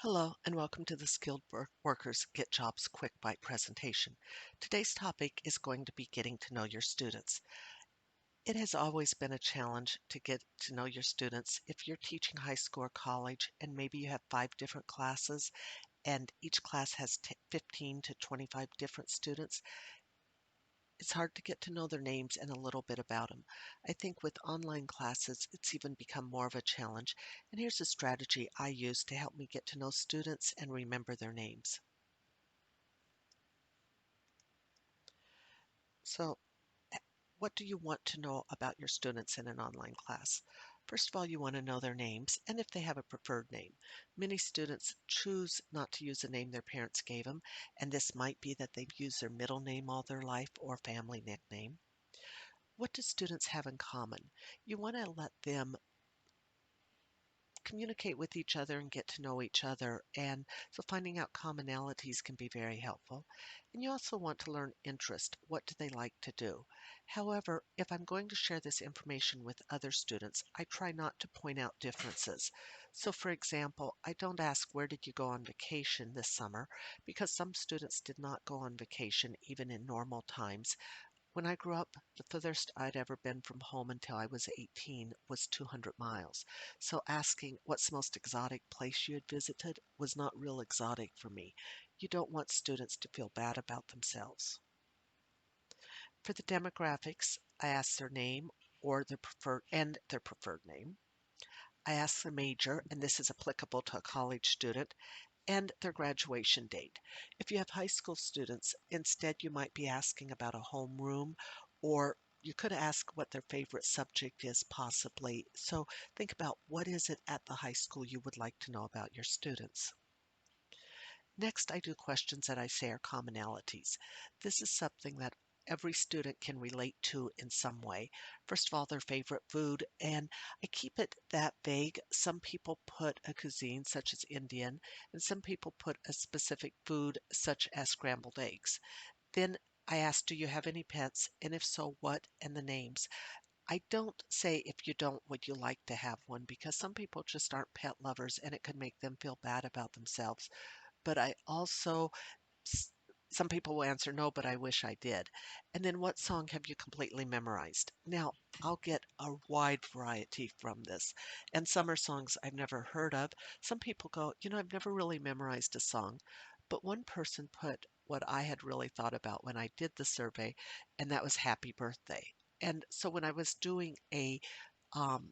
Hello, and welcome to the Workers Get Jobs Quick Bite presentation. Today's topic is going to be getting to know your students. It has always been a challenge to get to know your students. If you're teaching high school or college and maybe you have 5 different classes and each class has 15 to 25 different students, it's hard to get to know their names and a little bit about them. I think with online classes, it's even become more of a challenge. And here's a strategy I use to help me get to know students and remember their names. So, what do you want to know about your students in an online class? First of all, you want to know their names and if they have a preferred name. Many students choose not to use a name their parents gave them, and this might be that they've used their middle name all their life or family nickname. What do students have in common? You want to let them communicate with each other and get to know each other. And so finding out commonalities can be very helpful. And you also want to learn interest. What do they like to do? However, if I'm going to share this information with other students, I try not to point out differences. So for example, I don't ask where did you go on vacation this summer because some students did not go on vacation even in normal times. When I grew up, the furthest I'd ever been from home until I was 18 was 200 miles. So asking what's the most exotic place you had visited was not real exotic for me. You don't want students to feel bad about themselves. For the demographics, I ask their name or their preferred name. I ask the major, and this is applicable to a college student, and their graduation date. If you have high school students, instead you might be asking about a homeroom, or you could ask what their favorite subject is possibly. So think about what is it at the high school you would like to know about your students. Next, I do questions that I say are commonalities. This is something that every student can relate to in some way. First of all, their favorite food, and I keep it that vague. Some people put a cuisine such as Indian, and some people put a specific food such as scrambled eggs. Then I ask, do you have any pets? And if so, what and the names? I don't say if you don't, would you like to have one? Because some people just aren't pet lovers and it could make them feel bad about themselves. But I also S- some people will answer no, but I wish I did. And then what song have you completely memorized? Now, I'll get a wide variety from this. And some are songs I've never heard of. Some people go, I've never really memorized a song. But one person put what I had really thought about when I did the survey, and that was Happy Birthday. And so when I was doing a um,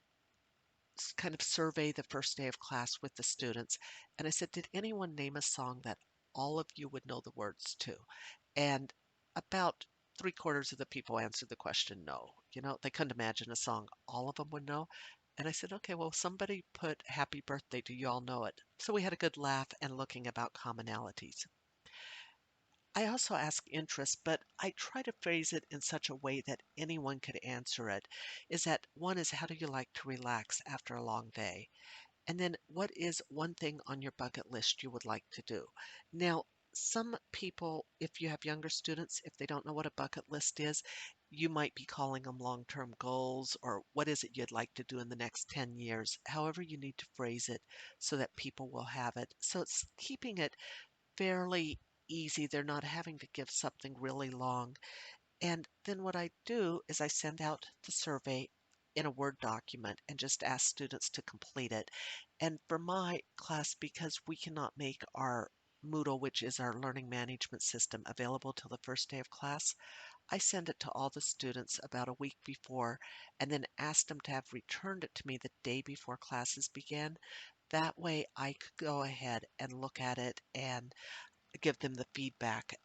kind of survey the first day of class with the students. And I said, did anyone name a song that all of you would know the words to? And about 3/4 of the people answered the question no. They couldn't imagine a song all of them would know. And I said, okay, well, somebody put Happy Birthday. Do you all know it? So we had a good laugh and looking about commonalities. I also ask interest, but I try to phrase it in such a way that anyone could answer it. Is that one is how do you like to relax after a long day? And then what is one thing on your bucket list you would like to do? Now, some people, if you have younger students, if they don't know what a bucket list is, you might be calling them long-term goals or what is it you'd like to do in the next 10 years. However, you need to phrase it so that people will have it. So it's keeping it fairly easy. They're not having to give something really long. And then what I do is I send out the survey in a Word document and just ask students to complete it. And for my class, because we cannot make our Moodle, which is our learning management system, available till the first day of class, I send it to all the students about a week before and then ask them to have returned it to me the day before classes began. That way I could go ahead and look at it and give them the feedback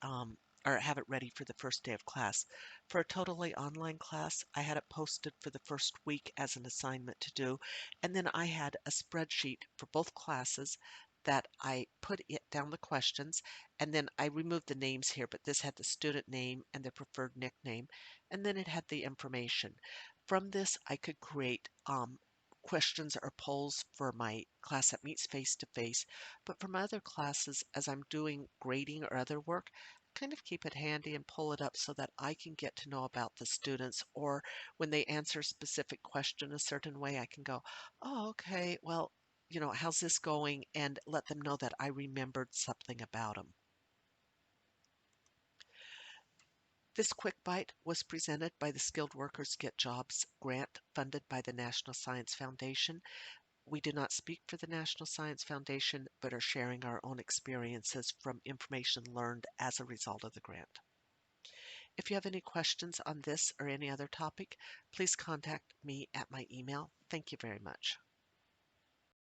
or have it ready for the first day of class. For a totally online class, I had it posted for the first week as an assignment to do, and then I had a spreadsheet for both classes that I put it down the questions, and then I removed the names here, but this had the student name and their preferred nickname, and then it had the information. From this, I could create questions or polls for my class that meets face to face, but for my other classes, as I'm doing grading or other work, kind of keep it handy and pull it up so that I can get to know about the students. Or when they answer a specific question a certain way, I can go, oh, okay, well, how's this going? And let them know that I remembered something about them. This quick bite was presented by the Skilled Workers Get Jobs grant funded by the National Science Foundation. We do not speak for the National Science Foundation, but are sharing our own experiences from information learned as a result of the grant. If you have any questions on this or any other topic, please contact me at my email. Thank you very much.